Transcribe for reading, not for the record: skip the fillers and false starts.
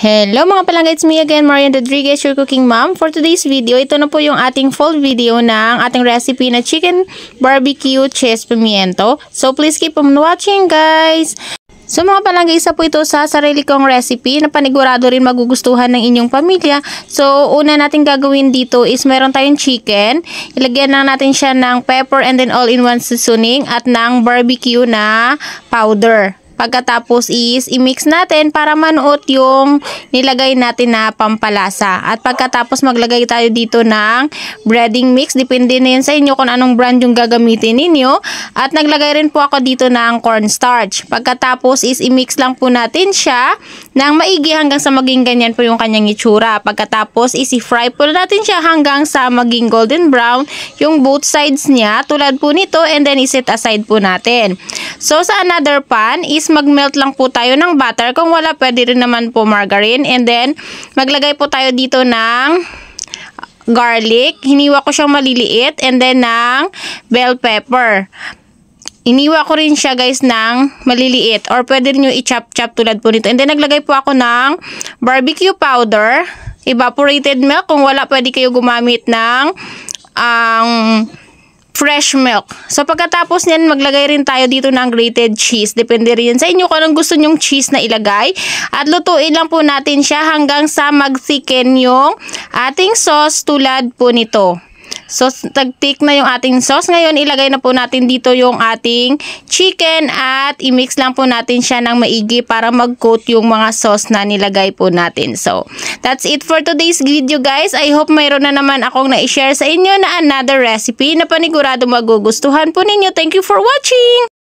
Hello mga palangga, it's me again, Marian Rodriguez, your cooking mom. For today's video, ito na po yung ating full video ng ating recipe na chicken barbecue cheese pimiento. So please keep on watching guys! So mga palangga, isa po ito sa sarili kong recipe na panigurado rin magugustuhan ng inyong pamilya. So una natin gagawin dito is meron tayong chicken. Ilagyan lang natin siya ng pepper and then all-in-one seasoning at ng barbecue na powder. Pagkatapos is i-mix natin para manuot yung nilagay natin na pampalasa. At pagkatapos maglagay tayo dito ng breading mix. Depende na yun sa inyo kung anong brand yung gagamitin ninyo. At naglagay rin po ako dito ng cornstarch. Pagkatapos is i-mix lang po natin siya ng maigi hanggang sa maging ganyan po yung kanyang itsura. Pagkatapos is i-fry po natin siya hanggang sa maging golden brown yung both sides niya tulad po nito, and then i-set aside po natin. So sa another pan is mag-melt lang po tayo ng butter. Kung wala, pwede rin naman po margarine. And then, maglagay po tayo dito ng garlic. Hiniwa ko siyang maliliit. And then, ng bell pepper. Iniwa ko rin siya guys ng maliliit. Or pwede rin nyo i-chop-chop tulad po nito. And then, naglagay po ako ng barbecue powder. Evaporated milk. Kung wala, pwede kayo gumamit ng fresh milk. So, pagkatapos niyan, maglagay rin tayo dito ng grated cheese. Depende rin sa inyo kung anong gusto nyong cheese na ilagay. At lutuin lang po natin siya hanggang sa mag-thicken yung ating sauce tulad po nito. So, tag-thick na yung ating sauce. Ngayon, ilagay na po natin dito yung ating chicken at i-mix lang po natin siya ng maigi para mag-coat yung mga sauce na nilagay po natin. So, that's it for today's video guys. I hope mayroon na naman akong na-share sa inyo na another recipe na panigurado magugustuhan po ninyo. Thank you for watching!